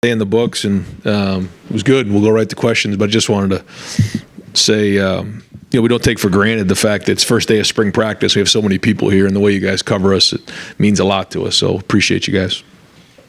in the books, and it was good. We'll go right to questions, but I just wanted to say, we don't take for granted the fact that it's first day of spring practice. We have so many people here, and the way you guys cover us, it means a lot to us. So appreciate you guys.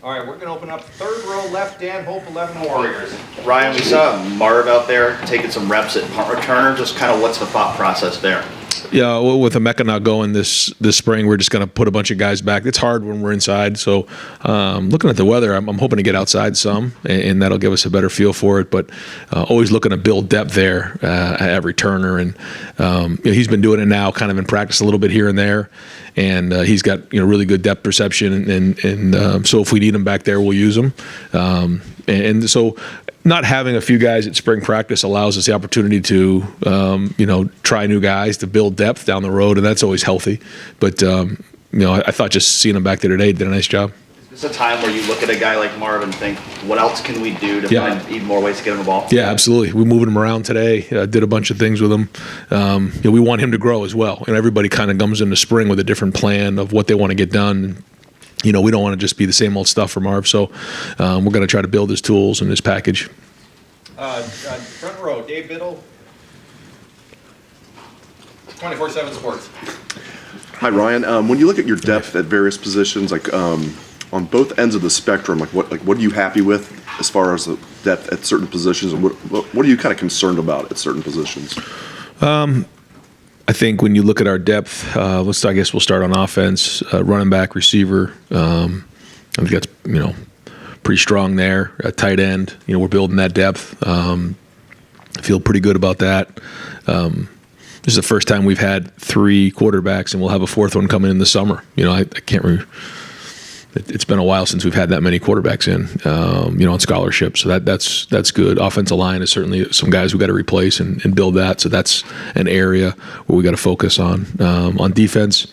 All right, we're going to open up third row left, Dan Hope, 11 Warriors. Ryan, we saw Marv out there taking some reps at punt returner. Just kind of what's the thought process there? Yeah, well, with Emeka not going this spring, we're just going to put a bunch of guys back. It's hard when we're inside. So looking at the weather, I'm hoping to get outside some, and that'll give us a better feel for it. But always looking to build depth there at returner. And he's been doing it now kind of in practice a little bit here and there. And he's got really good depth perception. And so if we need him back there, we'll use him. And so not having a few guys at spring practice allows us the opportunity to, try new guys, to build depth down the road, and that's always healthy. But, I thought just seeing him back there today did a nice job. Is this a time where you look at a guy like Marvin and think, what else can we do to find even more ways to get him the ball? Yeah, absolutely. We moved him around today, did a bunch of things with him. We want him to grow as well. And everybody kind of comes into spring with a different plan of what they want to get done. We don't want to just be the same old stuff for Marv, so we're going to try to build his tools and his package. Front row, Dave Biddle, 24/7 Sports. Hi, Ryan. When you look at your depth at various positions, like on both ends of the spectrum, what are you happy with as far as the depth at certain positions, and what are you kind of concerned about at certain positions? I think when you look at our depth, I guess we'll start on offense, running back, receiver. I think that's pretty strong there. Tight end, we're building that depth. I feel pretty good about that. This is the first time we've had 3 quarterbacks, and we'll have a 4th one coming in the summer. I can't remember. It's been a while since we've had that many quarterbacks in, on scholarship. So that's good. Offensive line is certainly some guys we got to replace and build that. So that's an area where we got to focus on. On defense,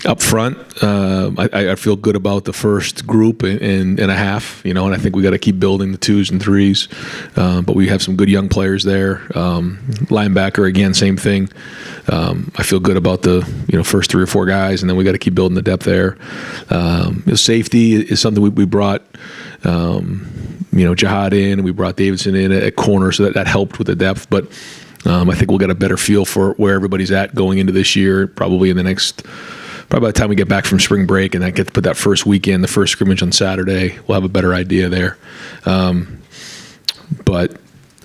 up front, I feel good about the first group and a half, and I think we got to keep building the 2s and 3s. But we have some good young players there. Linebacker, again, same thing. I feel good about the first 3 or 4 guys, and then we got to keep building the depth there. Safety is something we brought. Jihad in, and we brought Davidson in at corner, so that helped with the depth. But I think we'll get a better feel for where everybody's at going into this year, probably by the time we get back from spring break and I get to put that first weekend, the first scrimmage on Saturday, we'll have a better idea there. But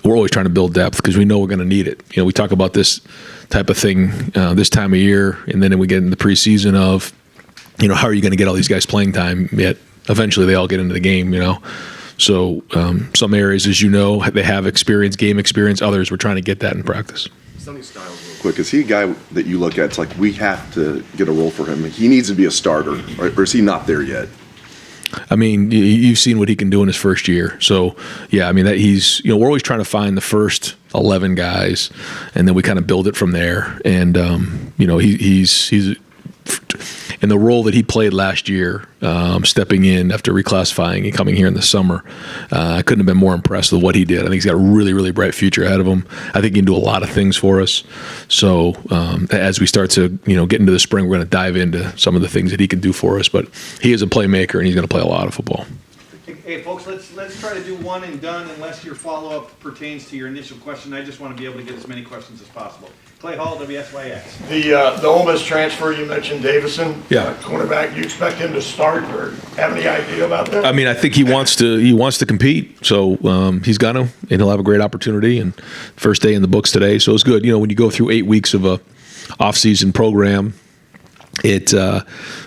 we're always trying to build depth because we know we're going to need it. We talk about this type of thing this time of year, and then we get in the preseason of, how are you going to get all these guys playing time? Yet eventually they all get into the game, So some areas, as they have experience, game experience. Others, we're trying to get that in practice. Sonny Styles, real quick, is he a guy that you look at, it's like we have to get a role for him? He needs to be a starter, or is he not there yet? I mean, you've seen what he can do in his first year. So, yeah, that he's, we're always trying to find the first 11 guys, and then we kind of build it from there. And, he's in the role that he played last year, stepping in after reclassifying and coming here in the summer. I couldn't have been more impressed with what he did. I think he's got a really, really bright future ahead of him. I think he can do a lot of things for us. So as we start to get into the spring, we're going to dive into some of the things that he can do for us. But he is a playmaker, and he's going to play a lot of football. Hey, folks, let's try to do one and done unless your follow-up pertains to your initial question. I just want to be able to get as many questions as possible. Clay Hall, WSYX. The Ole Miss transfer, you mentioned Davison. Yeah. Cornerback, do you expect him to start or have any idea about that? I think he wants to compete. So he's going to, and he'll have a great opportunity. And first day in the books today. So it's good. When you go through 8 weeks of a off-season program, it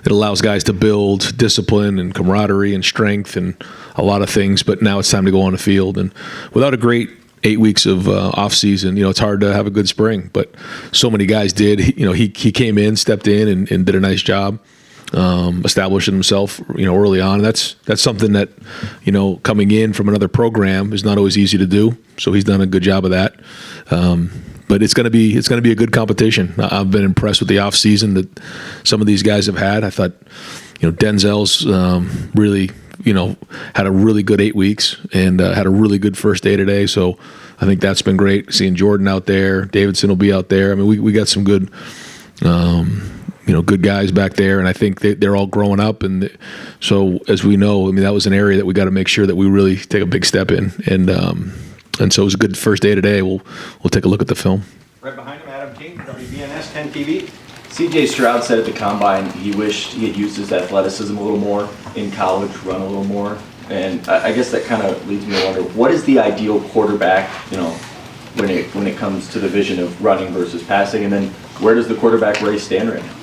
allows guys to build discipline and camaraderie and strength and a lot of things. But now it's time to go on the field. And without a great 8 weeks of off season, it's hard to have a good spring. But so many guys did. He came in, stepped in, and did a nice job establishing himself. Early on. And that's something that coming in from another program is not always easy to do. So he's done a good job of that. But it's going to be a good competition. I've been impressed with the off season that some of these guys have had. I thought Denzel's really had a really good 8 weeks and had a really good first day today. So I think that's been great. Seeing Jordan out there, Davidson will be out there. We got some good good guys back there, and I think they're all growing up. And so, as we know, I mean, that was an area that we got to make sure that we really take a big step in. And so it was a good first day today. We'll take a look at the film. Right behind him, Adam King, WBNS 10 TV. C.J. Stroud said at the Combine he wished he had used his athleticism a little more in college, run a little more. And I guess that kind of leads me to wonder, what is the ideal quarterback, when it comes to the vision of running versus passing? And then where does the quarterback race stand right now?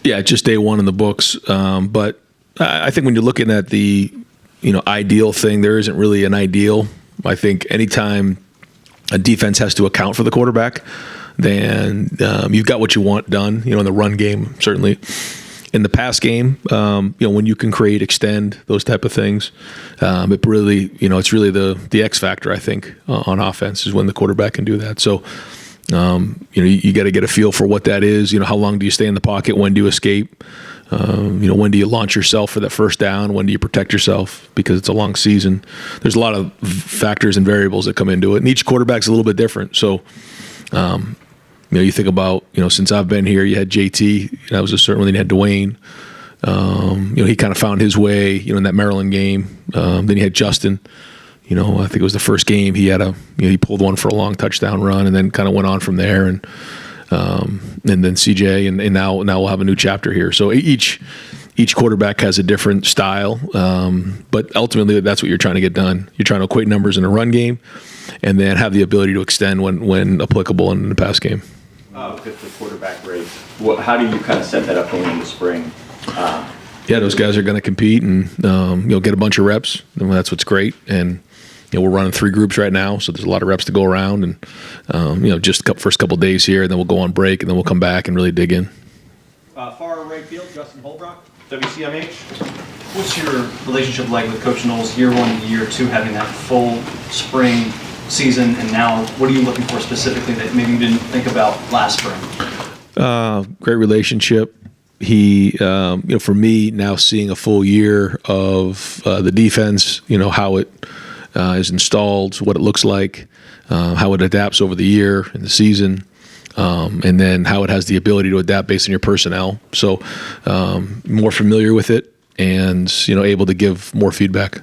Yeah, just day one in the books. But I think when you're looking at the, ideal thing, there isn't really an ideal. I think anytime a defense has to account for the quarterback, then you've got what you want done, in the run game, certainly. In the pass game, when you can create, extend, those type of things, it really, it's really the X factor, I think, on offense is when the quarterback can do that. So, you got to get a feel for what that is. How long do you stay in the pocket? When do you escape? When do you launch yourself for that first down? When do you protect yourself? Because it's a long season. There's a lot of factors and variables that come into it, and each quarterback's a little bit different. So, you think about, since I've been here, you had JT, that was a certain one. Then you had Dwayne. He kind of found his way, in that Maryland game. Then you had Justin. I think it was the first game he had he pulled one for a long touchdown run, and then kind of went on from there. And then CJ, and now we'll have a new chapter here. So each quarterback has a different style, but ultimately that's what you're trying to get done. You're trying to equate numbers in a run game, and then have the ability to extend when applicable in the pass game. With the quarterback race, how do you kind of set that up going into spring? Yeah, those guys are going to compete and get a bunch of reps, and that's what's great. And we're running 3 groups right now, so there's a lot of reps to go around. And just the first couple of days here, and then we'll go on break, and then we'll come back and really dig in. Far right field, Justin Holbrook, WCMH. What's your relationship like with Coach Knowles, year 1 year 2, having that full spring season, and now what are you looking for specifically that maybe you didn't think about last spring? Great relationship. He, for me, now seeing a full year of the defense, how it is installed, what it looks like, how it adapts over the year and the season, and then how it has the ability to adapt based on your personnel. So more familiar with it and, able to give more feedback.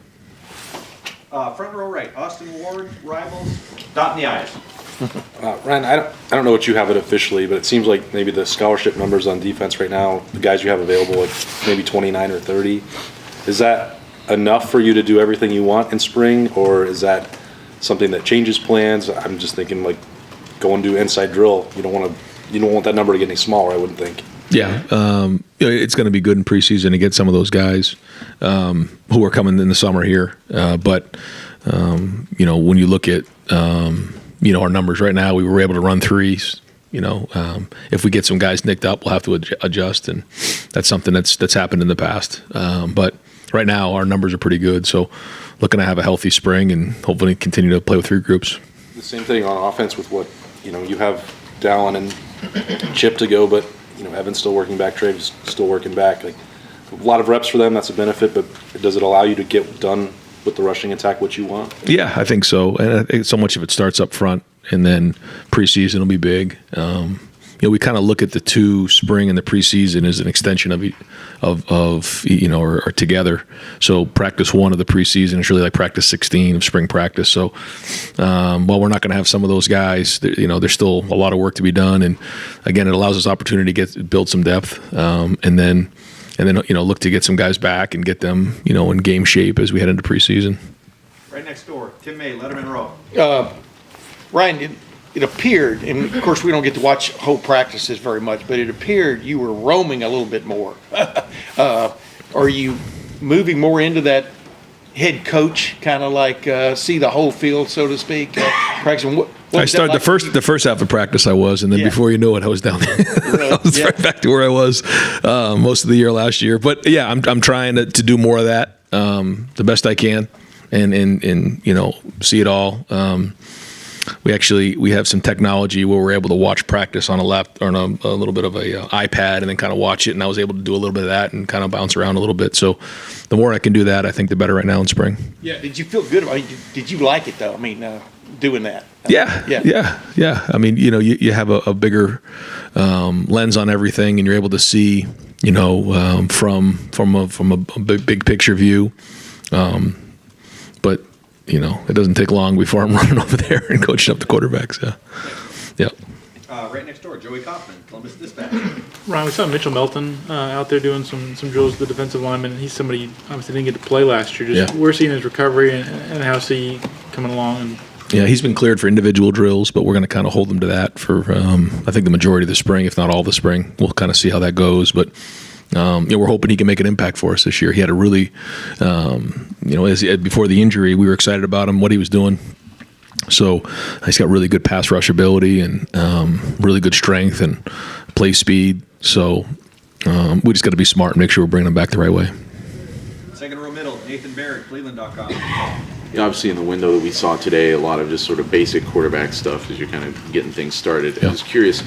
Front row right, Austin Ward, Rivals, dot in the eyes. Ryan, I don't know what you have it officially, but it seems like maybe the scholarship numbers on defense right now, the guys you have available, like maybe 29 or 30. Is that enough for you to do everything you want in spring, or is that something that changes plans? I'm just thinking like go and do inside drill. You don't want that number to get any smaller, I wouldn't think. Yeah, it's going to be good in preseason to get some of those guys who are coming in the summer here. But when you look at our numbers right now, we were able to run 3s. If we get some guys nicked up, we'll have to adjust, and that's something that's happened in the past. But right now, our numbers are pretty good. So, looking to have a healthy spring and hopefully continue to play with 3 groups. The same thing on offense with what you have Dallin and Chip to go, but Evan's still working back, Trave's still working back. Like a lot of reps for them, that's a benefit. But does it allow you to get done with the rushing attack what you want? Yeah, I think so. And I think so much of it starts up front, and then preseason will be big. We kind of look at the 2 spring and the preseason as an extension or together. So practice 1 of the preseason is really like practice 16 of spring practice. So while we're not going to have some of those guys, there's still a lot of work to be done. And again, it allows us opportunity to build some depth, and then look to get some guys back and get them in game shape as we head into preseason. Right next door, Tim May, Letterman Row. Ryan, it appeared, and of course we don't get to watch whole practices very much, but it appeared you were roaming a little bit more. Are you moving more into that head coach, kind of like see the whole field, so to speak? Practicing. What I started the first half of practice I was, and then before you know it, I was down there. I was right back to where I was most of the year last year. But yeah, I'm trying to do more of that the best I can, and see it all. we have some technology where we're able to watch practice on a little bit of a iPad and then kind of watch it. And I was able to do a little bit of that and kind of bounce around a little bit. So the more I can do that, I think the better right now in spring. Yeah. Did you feel good? Did you like it though? I mean, doing that. Yeah. I mean, you have a bigger lens on everything, and you're able to see, from a big picture view. But it doesn't take long before I'm running over there and coaching up the quarterbacks. Yeah. Right next door, Joey Kaufman, Columbus Dispatch. Ryan, we saw Mitchell Melton out there doing some drills with the defensive lineman. He's somebody obviously didn't get to play last year. We're seeing his recovery and how's he coming along. And yeah, he's been cleared for individual drills, but we're going to kind of hold him to that for I think the majority of the spring, if not all the spring. We'll kind of see how that goes, but. We're hoping he can make an impact for us this year. He had a really, before the injury, we were excited about him, what he was doing. So he's got really good pass rush ability and really good strength and play speed. So we just got to be smart and make sure we're bringing him back the right way. Second row middle, Nathan Barrett, Cleveland.com. Obviously in the window that we saw today, a lot of just sort of basic quarterback stuff as you're kind of getting things started. Yeah. I was curious,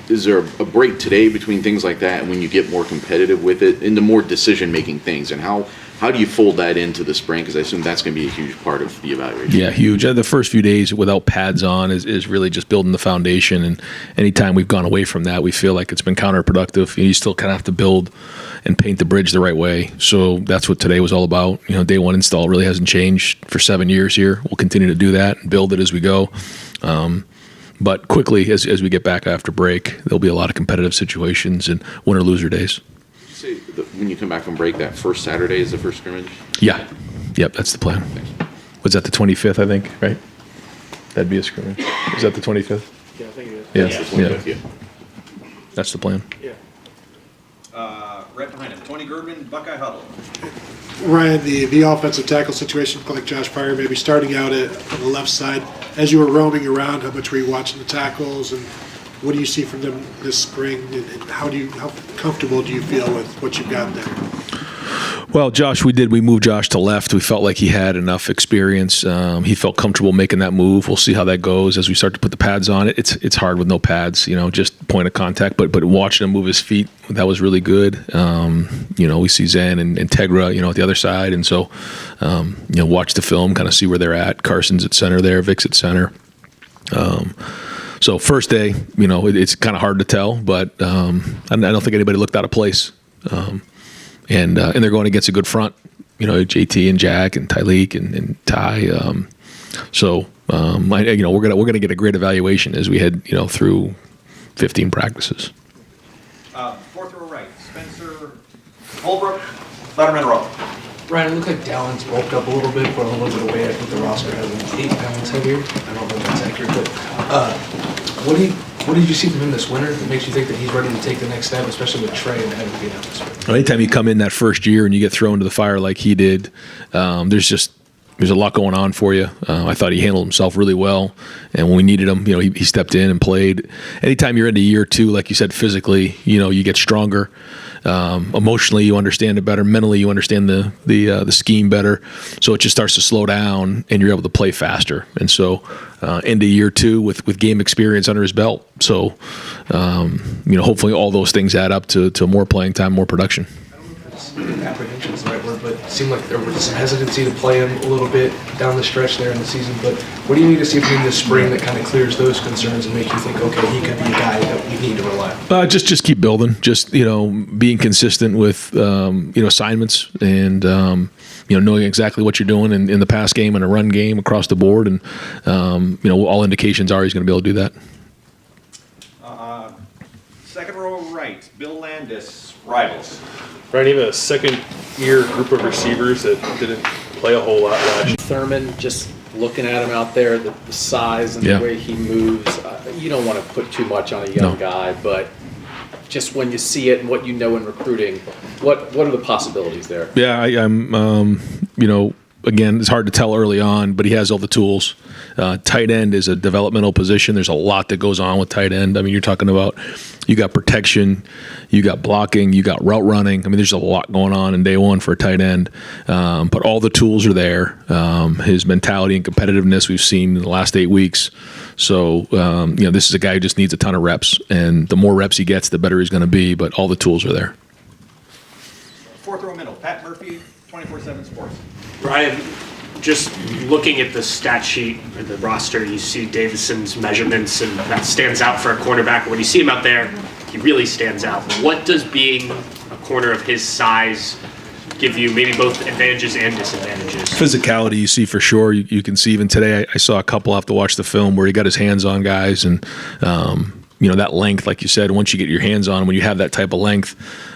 is there a break today between things like that and when you get more competitive with it into more decision-making things? And how do you fold that into the spring? Because I assume that's going to be a huge part of the evaluation. Yeah, huge. The first few days without pads on is really just building the foundation. And anytime we've gone away from that, we feel like it's been counterproductive. You still kind of have to build and paint the bridge the right way. So that's what today was all about. Day one install really hasn't changed for 7 years here. We'll continue to do that and build it as we go. But quickly, as we get back after break, there'll be a lot of competitive situations and winner loser days. Did you say that when you come back from break, that first Saturday is the first scrimmage? Yeah. Yep, that's the plan. Was that the 25th, I think, right? That'd be a scrimmage. Is that the 25th? yeah, I think it is. Yeah. That's the 25th, yeah. That's the plan. Yeah. Right behind him, Tony Girdman, Buckeye Huddle. Ryan, the offensive tackle situation looked like Josh Pryor maybe starting out on the left side. As you were roaming around, how much were you watching the tackles, and what do you see from them this spring, and how comfortable do you feel with what you've got there? Well, we moved Josh to left. We felt like he had enough experience. He felt comfortable making that move. We'll see how that goes as we start to put the pads on it. It's hard with no pads, just point of contact. But watching him move his feet, that was really good. We see Zen and Tegra, at the other side. And so, watch the film, kind of see where they're at. Carson's at center there, Vic's at center. So first day, it's kind of hard to tell, but I don't think anybody looked out of place. And they're going against a good front, JT and Jack and Tyleek and Ty. We're gonna get a great evaluation as we head through 15 practices. Fourth row right, Spencer Holbrook, Letterman Row. Ryan, it looked like Dallin's bulked up a little bit, put a little bit of weight. I think the roster has him 8 pounds heavier. I don't know if that's accurate, but what did you see from him this winter that makes you think that he's ready to take the next step, especially with Trey and having to be out this way? Anytime you come in that first year and you get thrown to the fire like he did, there's a lot going on for you. I thought he handled himself really well, and when we needed him, he stepped in and played. Anytime you're into year two, like you said, physically, you get stronger. Emotionally, you understand it better. Mentally, you understand the scheme better. So it just starts to slow down, and you're able to play faster. And so, into year two with game experience under his belt. So, hopefully, all those things add up to more playing time, more production. Apprehension is the right word, but it seemed like there was some hesitancy to play him a little bit down the stretch there in the season. But what do you need to see from him this spring that kind of clears those concerns and make you think, okay, he could be a guy that we need to rely on? Just keep building. Just being consistent with assignments and knowing exactly what you're doing in the pass game and a run game across the board. And all indications are he's going to be able to do that. Second row right, Bill Landis, Rivals. Right, you have a second-year group of receivers that didn't play a whole lot last year. Thurman, just looking at him out there, the size and the way he moves, you don't want to put too much on a young guy, but just when you see it and what you know in recruiting, what are the possibilities there? Yeah, I'm again, it's hard to tell early on, but he has all the tools. Tight end is a developmental position. There's a lot that goes on with tight end. I mean, you're talking about, you got protection, you got blocking, you got route running. I mean, there's a lot going on in day one for a tight end. But all the tools are there. His mentality and competitiveness we've seen in the last 8 weeks. So, this is a guy who just needs a ton of reps. And the more reps he gets, the better he's going to be. But all the tools are there. Fourth row middle, Pat Murphy, 24/7 Sports. Brian, just looking at the stat sheet or the roster, you see Davison's measurements, and that stands out for a cornerback. When you see him out there, he really stands out. What does being a corner of his size give you, maybe both advantages and disadvantages? Physicality, you see for sure. You can see even today, I saw a couple have to watch the film where he got his hands on guys, and that length, like you said, once you get your hands on, when you have that type of length,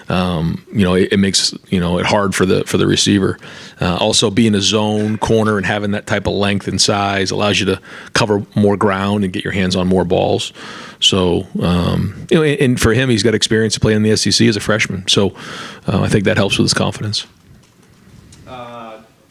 it makes it hard for the receiver. Also, being a zone corner and having that type of length and size allows you to cover more ground and get your hands on more balls. So, and for him, he's got experience to play in the SEC as a freshman. So, I think that helps with his confidence.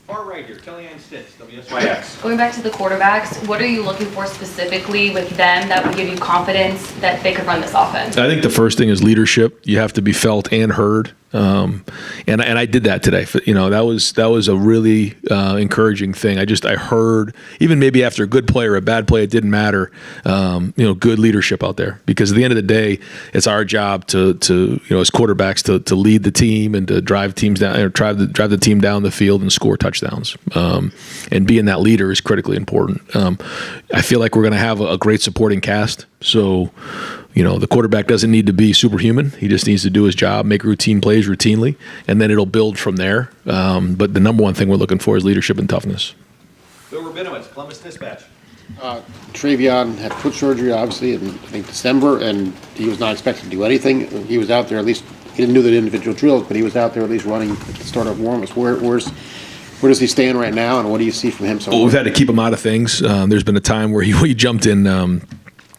Far right here, Kellyanne Stitz, WSYX. Going back to the quarterbacks, what are you looking for specifically with them that would give you confidence that they could run this offense? I think the first thing is leadership. You have to be felt and heard. And I did that today. That was a really encouraging thing. I heard, even maybe after a good play or a bad play, it didn't matter. Good leadership out there, because at the end of the day, it's our job to as quarterbacks to lead the team and to drive teams down, or drive the team down the field and score touchdowns. And being that leader is critically important. I feel like we're going to have a great supporting cast. So, the quarterback doesn't need to be superhuman. He just needs to do his job, make routine plays routinely, and then it'll build from there. But the number one thing we're looking for is leadership and toughness. Bill Rabinowitz, Columbus Dispatch. Travion had foot surgery, obviously, in, I think, December, and he was not expected to do anything. He was out there, at least, he didn't do the individual drills, but he was out there at least running at the start of warm-ups. Where does he stand right now, and what do you see from him so far? We've had to keep him out of things. There's been a time where he jumped in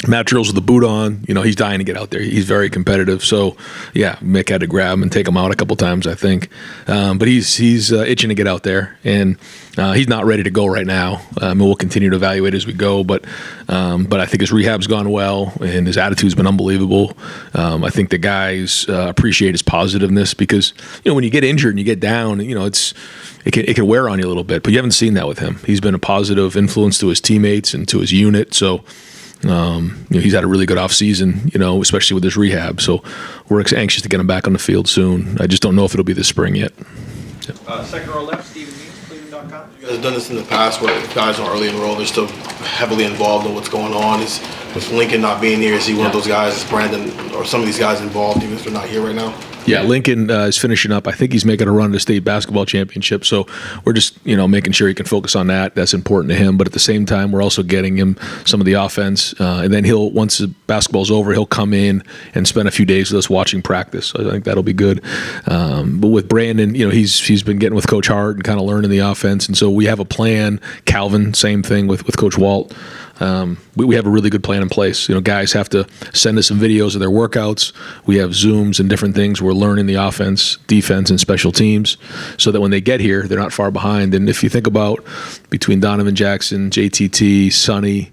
mat drills with the boot on. He's dying to get out there. He's very competitive. So, yeah, Mick had to grab him and take him out a couple times, I think. But he's itching to get out there, and he's not ready to go right now. We'll continue to evaluate as we go, but I think his rehab's gone well, and his attitude's been unbelievable. I think the guys appreciate his positiveness, because when you get injured and you get down, it can wear on you a little bit. But you haven't seen that with him. He's been a positive influence to his teammates and to his unit. So. He's had a really good offseason, especially with his rehab. So we're anxious to get him back on the field soon. I just don't know if it'll be this spring yet. Second row left, Stephen Means, Cleveland.com. You guys have done this in the past where if guys are early enrolled, they're still heavily involved in what's going on. With Lincoln not being here, is he one of those guys, is Brandon or some of these guys involved even if they're not here right now? Yeah, Lincoln is finishing up. I think he's making a run to state basketball championship. So we're just, making sure he can focus on that. That's important to him. But at the same time, we're also getting him some of the offense. And then once the basketball's over, he'll come in and spend a few days with us watching practice. So I think that'll be good. But with Brandon, he's been getting with Coach Hart and kind of learning the offense. And so we have a plan. Calvin, same thing with Coach Walt. We have a really good plan in place. Guys have to send us some videos of their workouts. We have Zooms and different things. We're learning the offense, defense, and special teams so that when they get here, they're not far behind. And if you think about between Donovan Jackson, JTT, Sonny,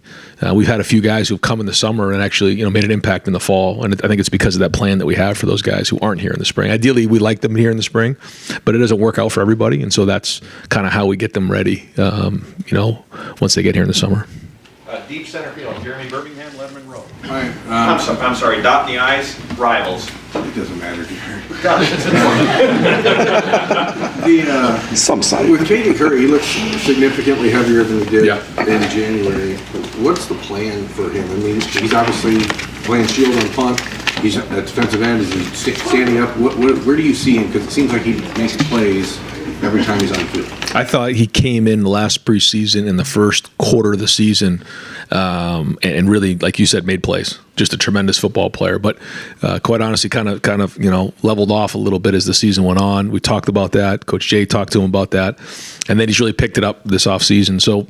we've had a few guys who've come in the summer and actually made an impact in the fall. And I think it's because of that plan that we have for those guys who aren't here in the spring. Ideally, we like them here in the spring, but it doesn't work out for everybody. And so that's kind of how we get them ready, once they get here in the summer. Deep center field, Jeremy Birmingham, Letterman Row. Right, I'm sorry, dot the i's, rivals. It doesn't matter, Jerry. Some side. With Katie Curry, he looks significantly heavier than he did in January. What's the plan for him? I mean, he's obviously playing shield on punt. He's at defensive end. Is he standing up? Where do you see him? Because it seems like he makes plays every time he's on the field. I thought he came in last preseason in the first quarter of the season and really, like you said, made plays. Just a tremendous football player. But quite honestly, kind of leveled off a little bit as the season went on. We talked about that. Coach Jay talked to him about that. And then he's really picked it up this offseason. So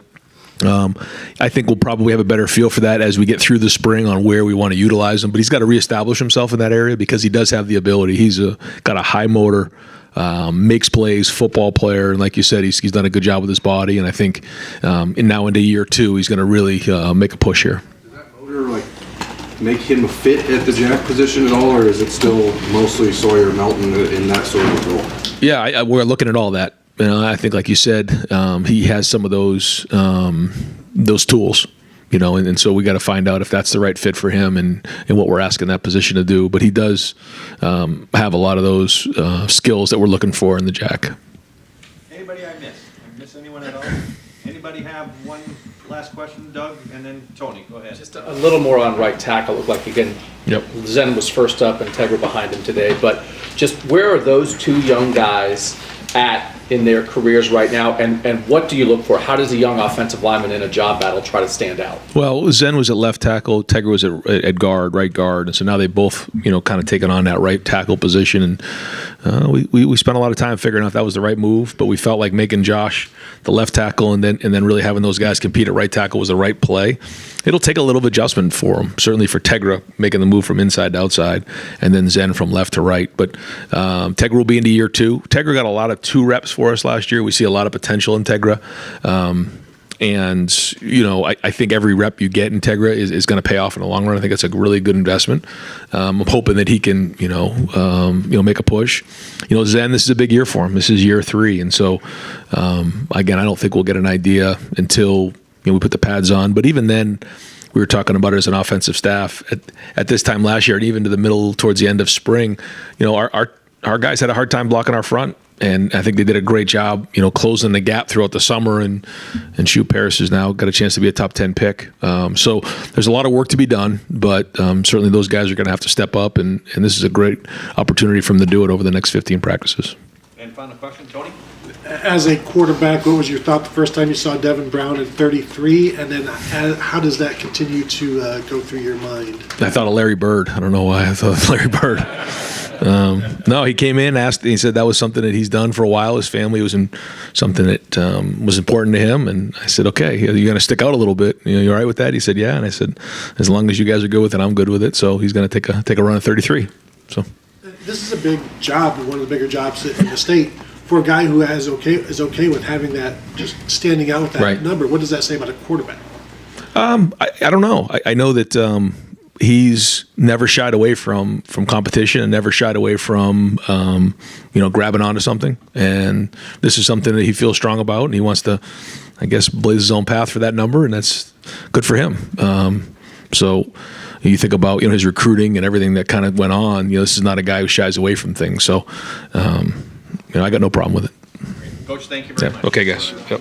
I think we'll probably have a better feel for that as we get through the spring on where we want to utilize him. But he's got to reestablish himself in that area because he does have the ability. He's got a high motor, makes plays, football player, and like you said, he's done a good job with his body. And I think now into year 2, he's going to really make a push here. Does that motor like make him a fit at the jack position at all, or is it still mostly Sawyer Melton in that sort of role? Yeah, we're looking at all that. I think, like you said, he has some of those tools. And so we got to find out if that's the right fit for him and what we're asking that position to do. But he does have a lot of those skills that we're looking for in the jack. Anybody I missed? I miss anyone at all? Anybody have one last question? Doug, and then Tony, go ahead. Just a little more on right tackle. Looked like, again, Zen was first up and Tegra behind him today. But just where are those 2 young guys at in their careers right now, and what do you look for? How does a young offensive lineman in a job battle try to stand out? Well, Zen was at left tackle, Tegra was at guard, right guard, and so now they both, kind of taken on that right tackle position, and we spent a lot of time figuring out if that was the right move, but we felt like making Josh the left tackle and then really having those guys compete at right tackle was the right play. It'll take a little bit of adjustment for him, certainly for Tegra making the move from inside to outside, and then Zen from left to right. But Tegra will be into year 2. Tegra got a lot of 2 reps for us last year. We see a lot of potential in Tegra. I think every rep you get in Tegra is going to pay off in the long run. I think it's a really good investment. I'm hoping that he can, make a push. Zen, this is a big year for him. This is year 3. And so, again, I don't think we'll get an idea until we put the pads on. But even then, we were talking about it as an offensive staff at this time last year and even to the middle towards the end of spring. Our guys had a hard time blocking our front. And I think they did a great job, closing the gap throughout the summer. And Shoe Paris has now got a chance to be a top 10 pick. So there's a lot of work to be done, but certainly those guys are going to have to step up. And this is a great opportunity for them to do it over the next 15 practices. And final question, Tony? As a quarterback, what was your thought the first time you saw Devin Brown at 33? And then how does that continue to go through your mind? I thought of Larry Bird. I don't know why I thought of Larry Bird. No, he came in, asked, he said that was something that he's done for a while. His family was in something that was important to him. And I said, okay, you're going to stick out a little bit. You all right with that? He said, yeah. And I said, as long as you guys are good with it, I'm good with it. So he's going to take a run at 33. So this is a big job, one of the bigger jobs in the state. For a guy who is okay with having that, just standing out with that number, what does that say about a quarterback? I don't know. I know that he's never shied away from competition and never shied away from grabbing onto something. And this is something that he feels strong about, and he wants to, I guess, blaze his own path for that number, and that's good for him. So you think about his recruiting and everything that kind of went on. This is not a guy who shies away from things. So I got no problem with it. Coach, thank you very much. Okay, guys. Yep.